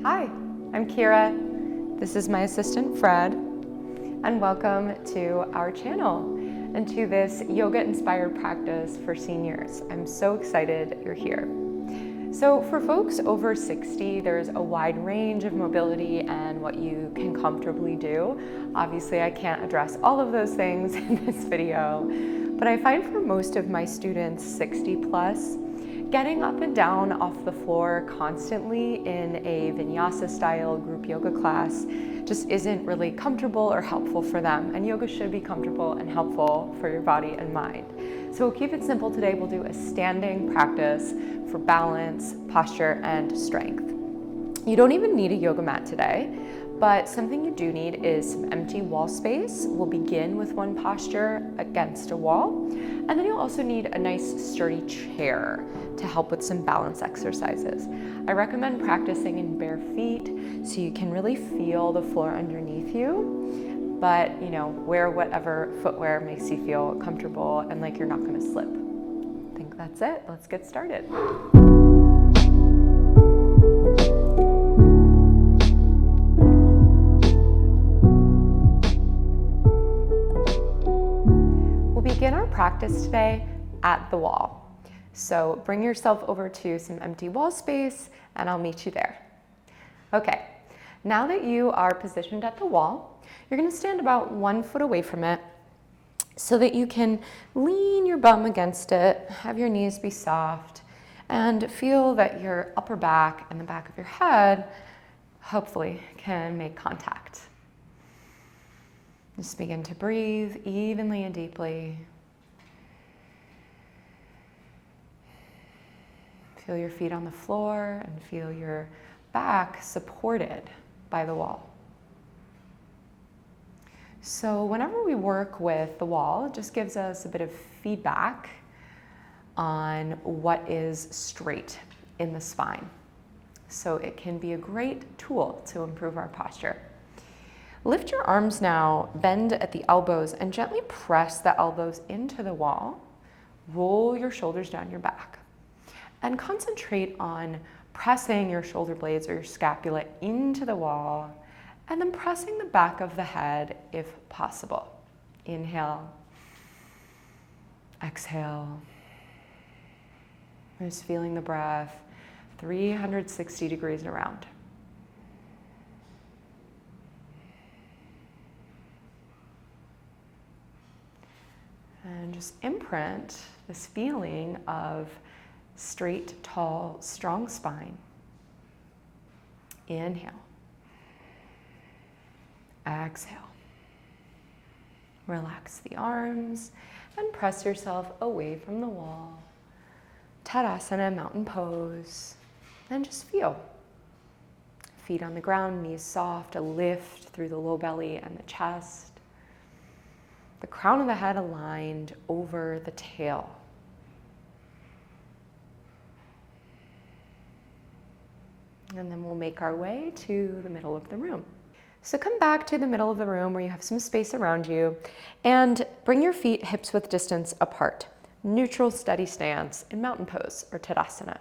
Hi, I'm Kira. This is my assistant Fred, and welcome to our channel and to this yoga-inspired practice for seniors. I'm so excited you're here. So for folks over 60, there's a wide range of mobility and what you can comfortably do. Obviously, I can't address all of those things in this video, but I find for most of my students 60 plus, getting up and down off the floor constantly in a vinyasa style group yoga class just isn't really comfortable or helpful for them. And yoga should be comfortable and helpful for your body and mind. So we'll keep it simple today. We'll do a standing practice for balance, posture, and strength. You don't even need a yoga mat today, but something you do need is some empty wall space. We'll begin with one posture against a wall, and then you'll also need a nice sturdy chair to help with some balance exercises. I recommend practicing in bare feet so you can really feel the floor underneath you, but wear whatever footwear makes you feel comfortable and like you're not gonna slip. I think that's it. Let's get started. We'll begin our practice today at the wall. So bring yourself over to some empty wall space and I'll meet you there. Okay, now that you are positioned at the wall, you're gonna stand about 1 foot away from it so that you can lean your bum against it, have your knees be soft, and feel that your upper back and the back of your head hopefully can make contact. Just begin to breathe evenly and deeply. Feel your feet on the floor and feel your back supported by the wall. So whenever we work with the wall, it just gives us a bit of feedback on what is straight in the spine. So it can be a great tool to improve our posture. Lift your arms now, bend at the elbows, and gently press the elbows into the wall. Roll your shoulders down your back. And concentrate on pressing your shoulder blades or your scapula into the wall, and then pressing the back of the head if possible. Inhale, exhale. Just feeling the breath 360 degrees around. And just imprint this feeling of straight, tall, strong spine. Inhale. Exhale. Relax the arms and press yourself away from the wall. Tadasana, mountain pose. And just feel. Feet on the ground, knees soft, a lift through the low belly and the chest. The crown of the head aligned over the tail. And then we'll make our way to the middle of the room. So come back to the middle of the room where you have some space around you and bring your feet hips width distance apart. Neutral, steady stance in mountain pose or Tadasana.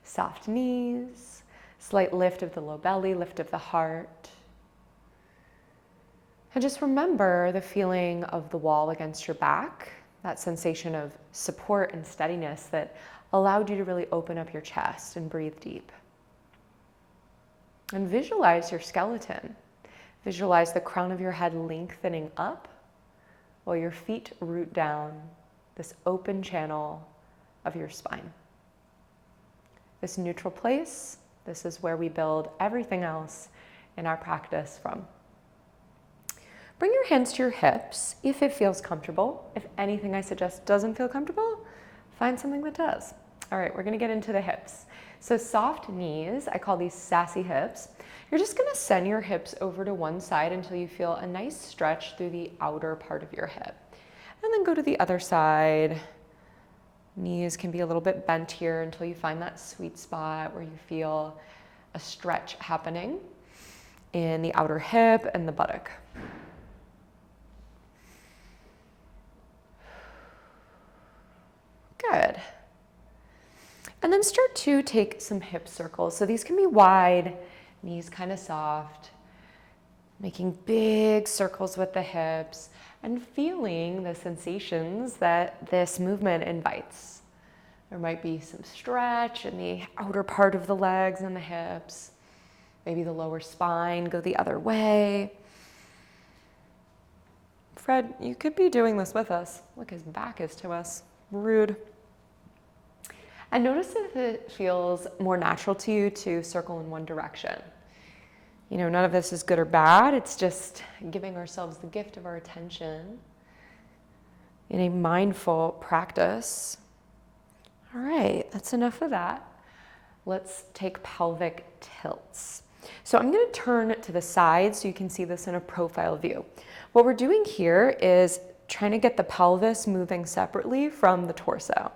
Soft knees, slight lift of the low belly, lift of the heart. And just remember the feeling of the wall against your back, that sensation of support and steadiness that allowed you to really open up your chest and breathe deep. And visualize your skeleton. Visualize the crown of your head lengthening up while your feet root down this open channel of your spine. This neutral place, this is where we build everything else in our practice from. Bring your hands to your hips if it feels comfortable. If anything I suggest doesn't feel comfortable, find something that does. All right, we're gonna get into the hips. So soft knees, I call these sassy hips. You're just gonna send your hips over to one side until you feel a nice stretch through the outer part of your hip. And then go to the other side. Knees can be a little bit bent here until you find that sweet spot where you feel a stretch happening in the outer hip and the buttock. Good. And then start to take some hip circles. So these can be wide, Knees kind of soft, making big circles with the hips and feeling the sensations that this movement invites. There might be some stretch in the outer part of the legs and the hips. Maybe the lower spine, go the other way. Fred, you could be doing this with us. Look, his back is to us. Rude. And notice if it feels more natural to you to circle in one direction. You know, none of this is good or bad. It's just giving ourselves the gift of our attention in a mindful practice. All right, that's enough of that. Let's take pelvic tilts. So I'm going to turn to the side so you can see this in a profile view. What we're doing here is trying to get the pelvis moving separately from the torso.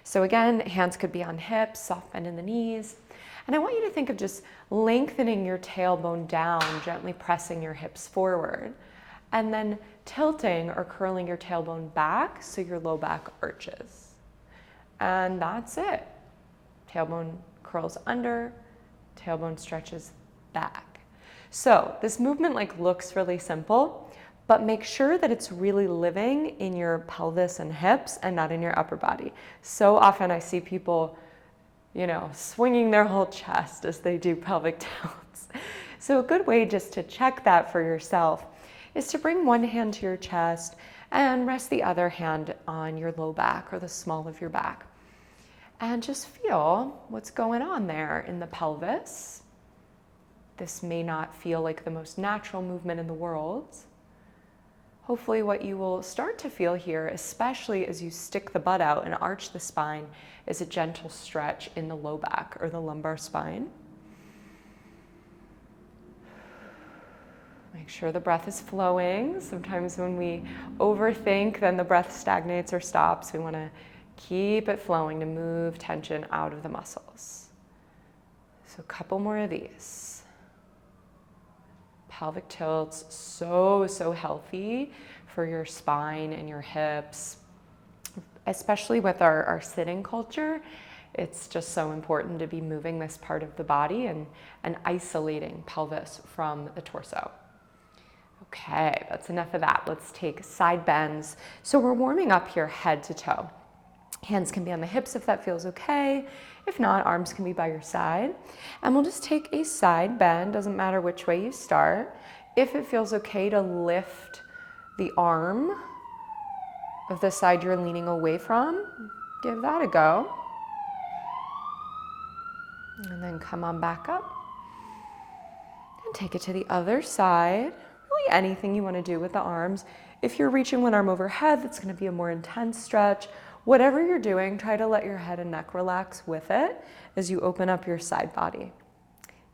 So again, hands could be on hips, soft bend in the knees. And I want you to think of just lengthening your tailbone down, gently pressing your hips forward, and then tilting or curling your tailbone back so your low back arches. And that's it. Tailbone curls under, tailbone stretches back. So this movement looks really simple, but make sure that it's really living in your pelvis and hips and not in your upper body. So often I see people, swinging their whole chest as they do pelvic tilts. So a good way just to check that for yourself is to bring one hand to your chest and rest the other hand on your low back or the small of your back. And just feel what's going on there in the pelvis. This may not feel like the most natural movement in the world. Hopefully what you will start to feel here, especially as you stick the butt out and arch the spine, is a gentle stretch in the low back or the lumbar spine. Make sure the breath is flowing. Sometimes when we overthink, then the breath stagnates or stops. We want to keep it flowing to move tension out of the muscles. So a couple more of these. Pelvic tilts, so healthy for your spine and your hips, especially with our sitting culture. It's just so important to be moving this part of the body and isolating pelvis from the torso. Okay, that's enough of that. Let's take side bends. So we're warming up here head to toe. Hands can be on the hips if that feels okay. If not, arms can be by your side. And we'll just take a side bend, doesn't matter which way you start. If it feels okay to lift the arm of the side you're leaning away from, give that a go. And then come on back up. And take it to the other side. Really anything you want to do with the arms. If you're reaching one arm overhead, that's going to be a more intense stretch. Whatever you're doing, try to let your head and neck relax with it as you open up your side body.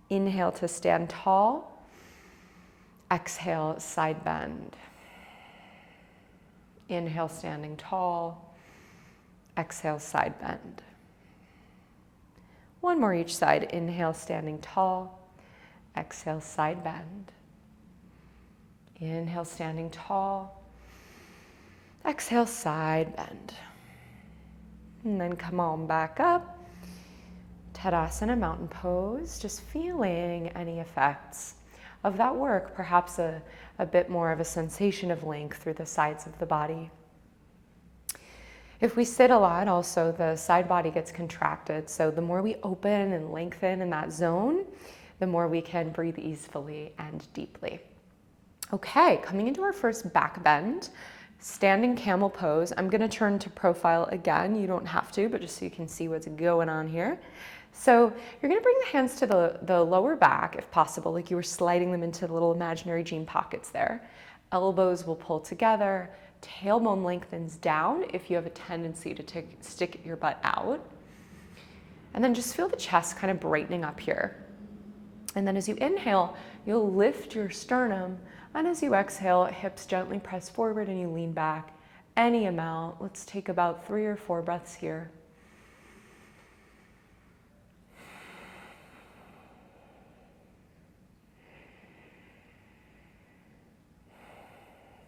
Inhale to stand tall. Exhale, side bend. Inhale, standing tall. Exhale, side bend. One more each side. Inhale, standing tall. Exhale, side bend. Inhale, standing tall. Exhale, side bend. And then come on back up. Tadasana, mountain pose. Just feeling any effects of that work. Perhaps a bit more of a sensation of length through the sides of the body. If we sit a lot, also the side body gets contracted. So the more we open and lengthen in that zone, the more we can breathe easily and deeply. Okay, coming into our first back bend. Standing camel pose. I'm going to turn to profile again. You don't have to, but just so you can see what's going on here. So you're going to bring the hands to the lower back, if possible, like you were sliding them into the little imaginary jean pockets there. Elbows will pull together. Tailbone lengthens down if you have a tendency to stick your butt out. And then just feel the chest kind of brightening up here. And then as you inhale, you'll lift your sternum. And as you exhale, hips gently press forward and you lean back any amount. Let's take about 3 or 4 breaths here.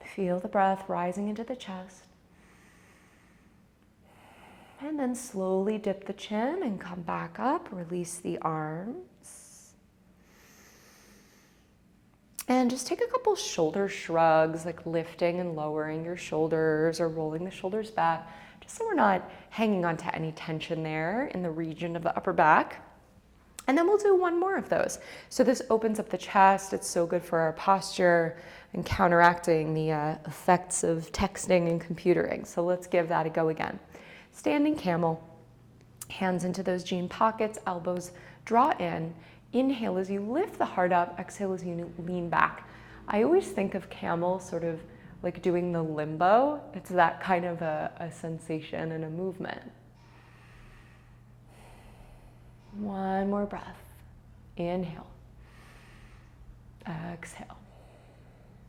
Feel the breath rising into the chest. And then slowly dip the chin and come back up. Release the arms. And just take a couple shoulder shrugs, like lifting and lowering your shoulders or rolling the shoulders back, just so we're not hanging on to any tension there in the region of the upper back. And then we'll do one more of those. So this opens up the chest. It's so good for our posture and counteracting the effects of texting and computering. So let's give that a go again. Standing camel, hands into those jean pockets, elbows draw in. Inhale as you lift the heart up, exhale as you lean back. I always think of camel sort of like doing the limbo. It's that kind of a sensation and a movement. One more breath. Inhale. Exhale.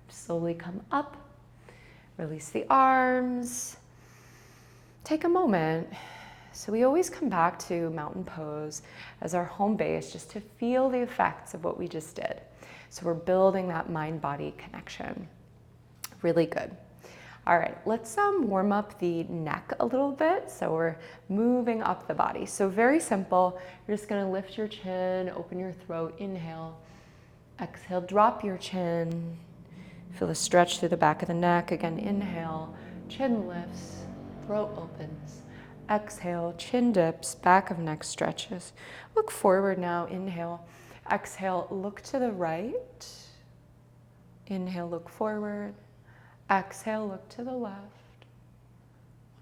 Slowly come up. Release the arms. Take a moment. So we always come back to mountain pose as our home base just to feel the effects of what we just did. So we're building that mind-body connection. Really good. All right, let's warm up the neck a little bit. So we're moving up the body. So very simple. You're just gonna lift your chin, open your throat, inhale. Exhale, drop your chin. Feel the stretch through the back of the neck. Again, inhale, chin lifts, throat opens. Exhale, chin dips, back of neck stretches. Look forward now, inhale. Exhale, look to the right. Inhale, look forward. Exhale, look to the left.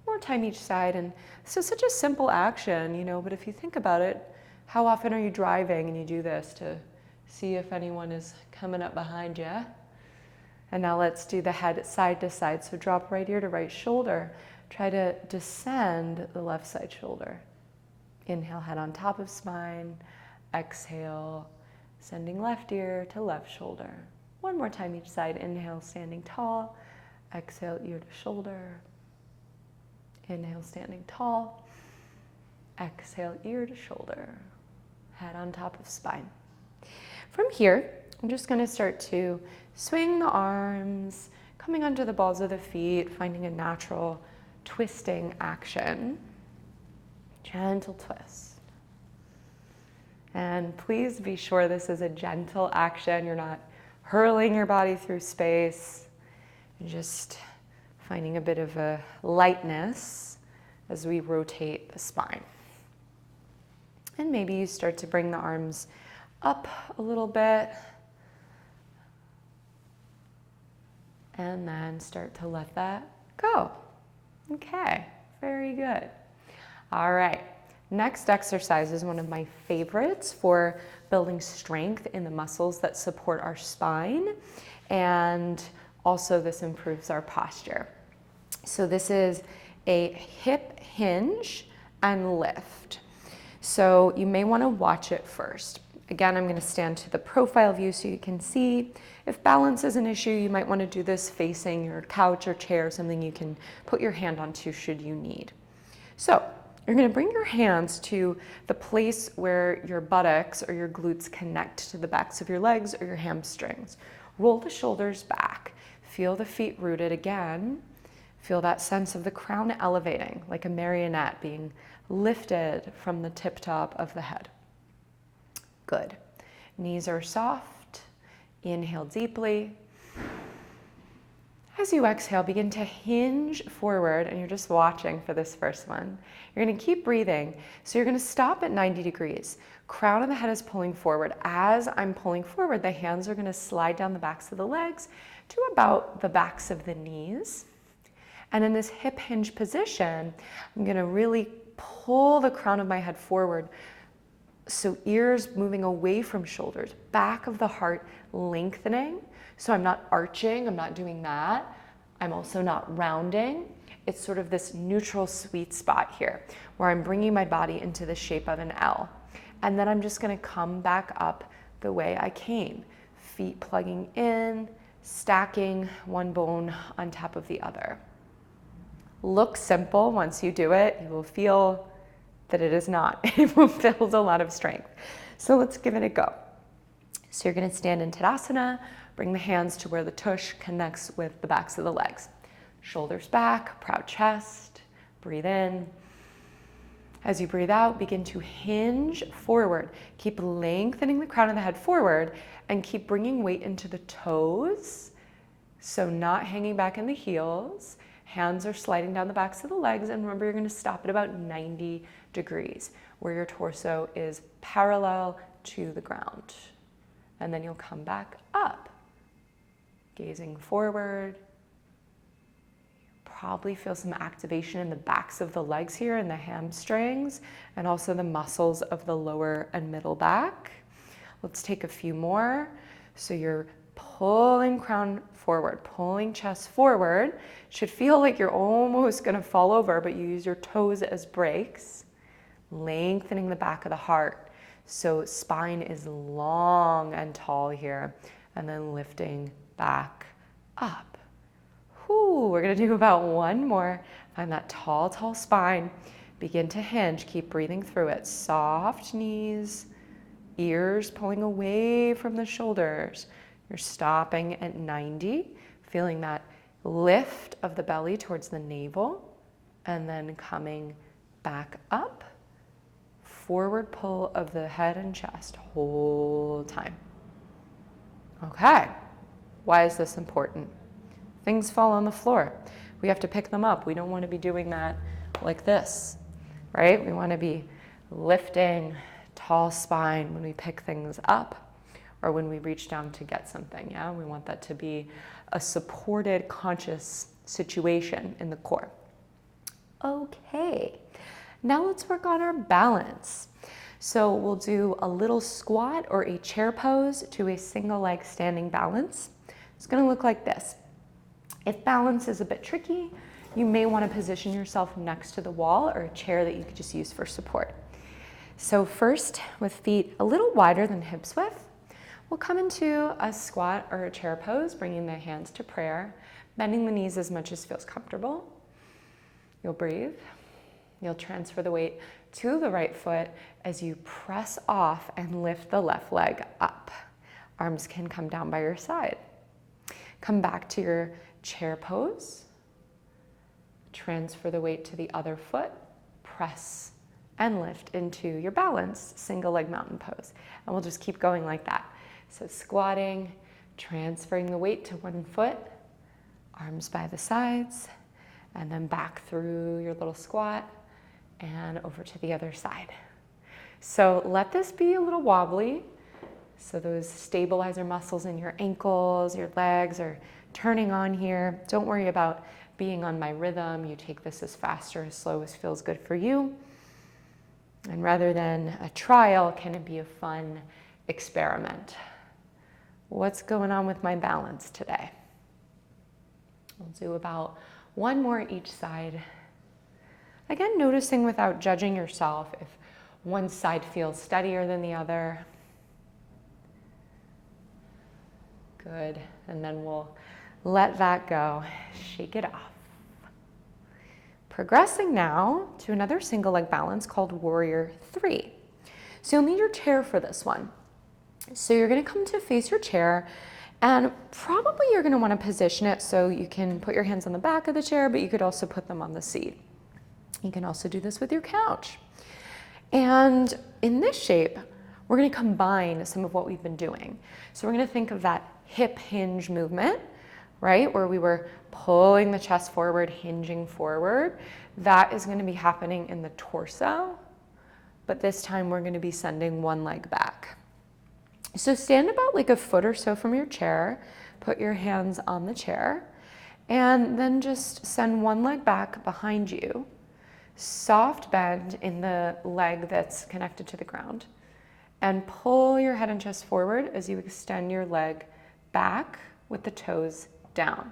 One more time each side. And so such a simple action, but if you think about it, how often are you driving and you do this to see if anyone is coming up behind you? And now let's do the head side to side. So drop right ear to right shoulder. Try to descend the left side shoulder. Inhale, head on top of spine. Exhale, sending left ear to left shoulder. One more time each side. Inhale, standing tall. Exhale, ear to shoulder. Inhale, standing tall. Exhale, ear to shoulder. Head on top of spine. From here, I'm just going to start to swing the arms, coming under the balls of the feet, finding a natural twisting action. Gentle twist. And please be sure this is a gentle action. You're not hurling your body through space. You're just finding a bit of a lightness as we rotate the spine. And maybe you start to bring the arms up a little bit. And then start to let that go. Okay, very good. All right, next exercise is one of my favorites for building strength in the muscles that support our spine, and also this improves our posture. So this is a hip hinge and lift. So you may want to watch it first. Again, I'm going to stand to the profile view so you can see. If balance is an issue, you might want to do this facing your couch or chair, something you can put your hand onto should you need. So you're going to bring your hands to the place where your buttocks or your glutes connect to the backs of your legs or your hamstrings. Roll the shoulders back. Feel the feet rooted again. Feel that sense of the crown elevating like a marionette being lifted from the tip top of the head. Good. Knees are soft. Inhale deeply. As you exhale, begin to hinge forward, and you're just watching for this first one. You're going to keep breathing. So you're going to stop at 90 degrees. Crown of the head is pulling forward. As I'm pulling forward, the hands are going to slide down the backs of the legs to about the backs of the knees. And in this hip hinge position, I'm going to really pull the crown of my head forward. So ears moving away from shoulders, back of the heart lengthening. So I'm not arching, I'm not doing that. I'm also not rounding. It's sort of this neutral sweet spot here where I'm bringing my body into the shape of an L. And then I'm just gonna come back up the way I came. Feet plugging in, stacking one bone on top of the other. Looks simple. Once you do it, you will feel that it is not. It will build a lot of strength. So let's give it a go. So you're going to stand in Tadasana, bring the hands to where the tush connects with the backs of the legs. Shoulders back, proud chest, breathe in. As you breathe out, begin to hinge forward. Keep lengthening the crown of the head forward and keep bringing weight into the toes. So not hanging back in the heels. Hands are sliding down the backs of the legs. And remember, you're going to stop at about 90 degrees where your torso is parallel to the ground. And then you'll come back up, gazing forward. Probably feel some activation in the backs of the legs here and the hamstrings and also the muscles of the lower and middle back. Let's take a few more. So you're pulling crown forward, pulling chest forward. Should feel like you're almost going to fall over, but you use your toes as brakes, lengthening the back of the heart. So spine is long and tall here, and then lifting back up. We're gonna do about one more. Find that tall, tall spine. Begin to hinge, keep breathing through it. Soft knees, ears pulling away from the shoulders. You're stopping at 90, feeling that lift of the belly towards the navel, and then coming back up. Forward pull of the head and chest, whole time. Okay, why is this important? Things fall on the floor. We have to pick them up. We don't want to be doing that like this, right? We want to be lifting tall spine when we pick things up or when we reach down to get something, yeah? We want that to be a supported, conscious situation in the core. Okay, now let's work on our balance. So we'll do a little squat or a chair pose to a single leg standing balance. It's gonna look like this. If balance is a bit tricky, you may want to position yourself next to the wall or a chair that you could just use for support. So first, with feet a little wider than hips width, we'll come into a squat or a chair pose, bringing the hands to prayer, bending the knees as much as feels comfortable. You'll breathe. You'll transfer the weight to the right foot as you press off and lift the left leg up. Arms can come down by your side. Come back to your chair pose, transfer the weight to the other foot, press and lift into your balance, single leg mountain pose. And we'll just keep going like that. So squatting, transferring the weight to one foot, arms by the sides, and then back through your little squat and over to the other side. So let this be a little wobbly. So those stabilizer muscles in your ankles, your legs are turning on here. Don't worry about being on my rhythm. You take this as fast or as slow as feels good for you. And rather than a trial, can it be a fun experiment? What's going on with my balance today? We'll do about one more each side. Again, noticing without judging yourself if one side feels steadier than the other. Good, and then we'll let that go, shake it off. Progressing now to another single leg balance called Warrior 3. So you'll need your chair for this one. So you're gonna come to face your chair and probably you're gonna wanna position it so you can put your hands on the back of the chair, but you could also put them on the seat. You can also do this with your couch. And in this shape, we're gonna combine some of what we've been doing. So we're gonna think of that hip hinge movement, right? Where we were pulling the chest forward, hinging forward. That is gonna be happening in the torso, but this time we're gonna be sending one leg back. So stand about like a foot or so from your chair, put your hands on the chair, and then just send one leg back behind you. Soft bend in the leg that's connected to the ground, and pull your head and chest forward as you extend your leg back with the toes down.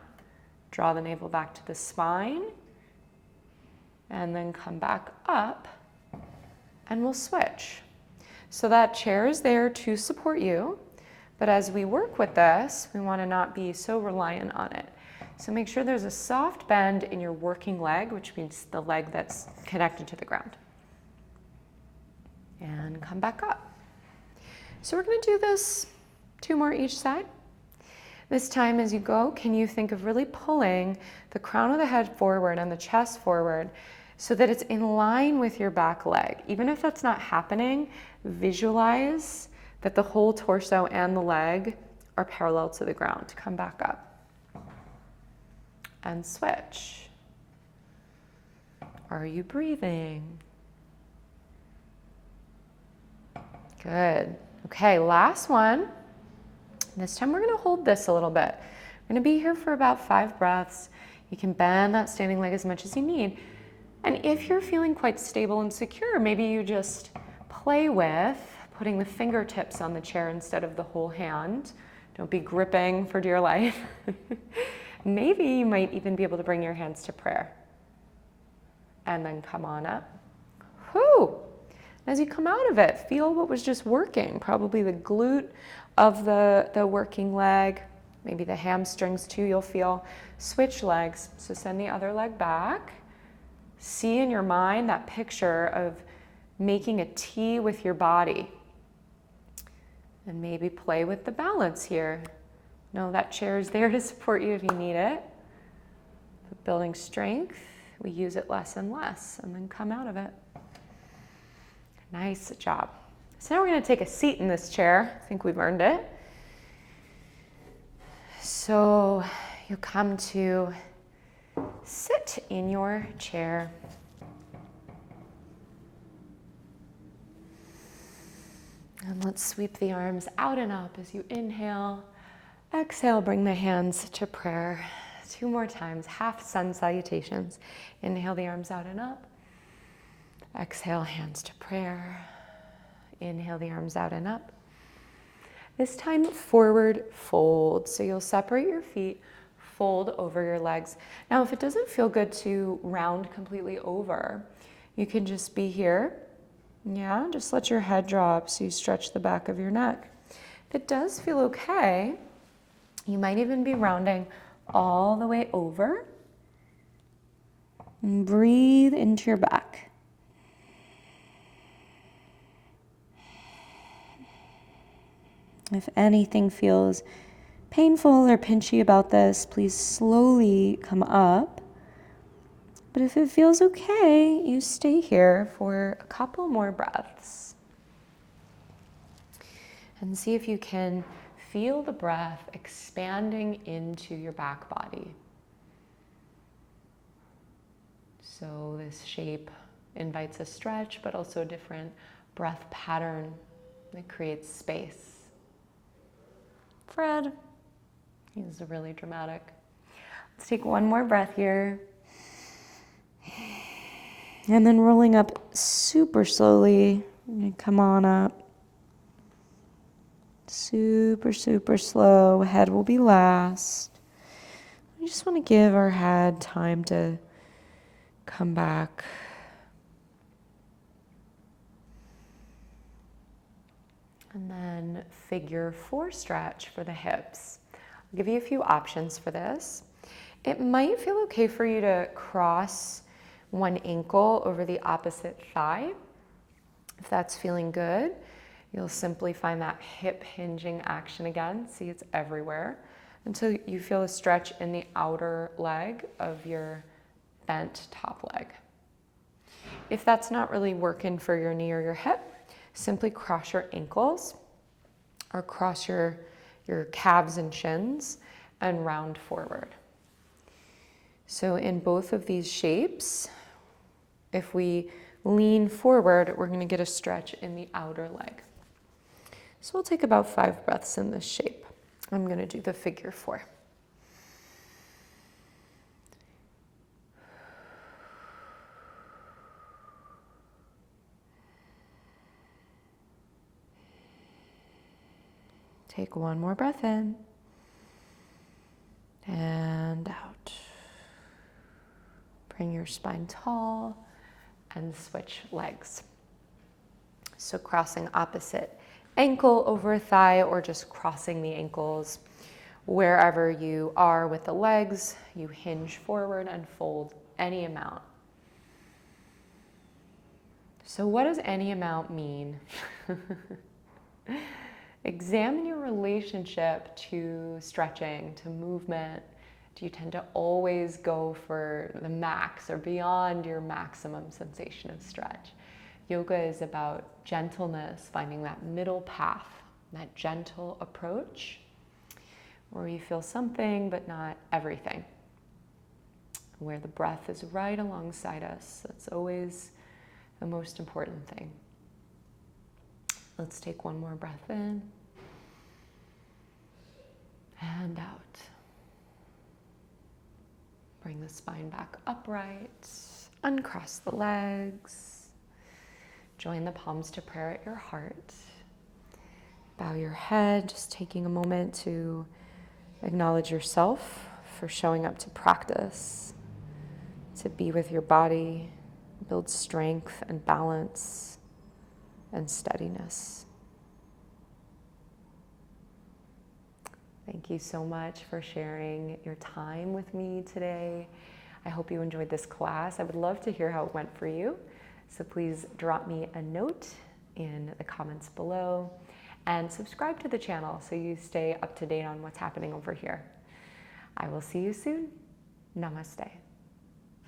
Draw the navel back to the spine, and then come back up, and we'll switch. So that chair is there to support you, but as we work with this, we want to not be so reliant on it. So make sure there's a soft bend in your working leg, which means the leg that's connected to the ground. And come back up. So we're going to do this 2 more each side. This time as you go, can you think of really pulling the crown of the head forward and the chest forward so that it's in line with your back leg. Even if that's not happening, visualize that the whole torso and the leg are parallel to the ground. Come back up and switch. Are you breathing? Good. Okay, last one. This time we're going to hold this a little bit. We're going to be here for about 5 breaths. You can bend that standing leg as much as you need. And if you're feeling quite stable and secure, maybe you just play with putting the fingertips on the chair instead of the whole hand. Don't be gripping for dear life. Maybe you might even be able to bring your hands to prayer. And then come on up. Whew. As you come out of it, feel what was just working. Probably the glute of the working leg, maybe the hamstrings too, you'll feel. Switch legs. So send the other leg back. See in your mind that picture of making a T with your body. And maybe play with the balance here. Know that chair is there to support you if you need it. But building strength, we use it less and less, and then come out of it. Nice job. So now we're going to take a seat in this chair. I think we've earned it. So you come to sit in your chair. And let's sweep the arms out and up as you inhale. Exhale, bring the hands to prayer. 2 more times, half sun salutations. Inhale the arms out and up. Exhale, hands to prayer. Inhale the arms out and up. This time, forward fold. So you'll separate your feet, fold over your legs. Now, if it doesn't feel good to round completely over, you can just be here. Yeah, just let your head drop so you stretch the back of your neck. If it does feel okay, you might even be rounding all the way over. And breathe into your back. If anything feels painful or pinchy about this, please slowly come up. But if it feels okay, you stay here for a couple more breaths. And see if you can feel the breath expanding into your back body. So this shape invites a stretch, but also a different breath pattern that creates space. Fred, he's really dramatic. Let's take one more breath here. And then rolling up super slowly. Come on up. Super, super slow. Head will be last. We just want to give our head time to come back. And then figure 4 stretch for the hips. I'll give you a few options for this. It might feel okay for you to cross one ankle over the opposite thigh. If that's feeling good, you'll simply find that hip hinging action again. See, it's everywhere. Until you feel a stretch in the outer leg of your bent top leg. If that's not really working for your knee or your hip, simply cross your ankles or cross your calves and shins and round forward. So in both of these shapes, if we lean forward, we're going to get a stretch in the outer leg. So we'll take about 5 breaths in this shape. I'm going to do the figure 4. Take one more breath in and out. Bring your spine tall and switch legs. So crossing opposite ankle over thigh or just crossing the ankles. Wherever you are with the legs, you hinge forward and fold any amount. So what does any amount mean? Examine your relationship to stretching, to movement, Do you tend to always go for the max or beyond your maximum sensation of stretch? Yoga is about gentleness, finding that middle path, that gentle approach where you feel something but not everything, where the breath is right alongside us. That's always the most important thing. Let's take one more breath in and out. Bring the spine back upright, uncross the legs, join the palms to prayer at your heart. Bow your head, just taking a moment to acknowledge yourself for showing up to practice, to be with your body, build strength and balance and steadiness. Thank you so much for sharing your time with me today. I hope you enjoyed this class. I would love to hear how it went for you. So please drop me a note in the comments below and subscribe to the channel so you stay up to date on what's happening over here. I will see you soon. Namaste.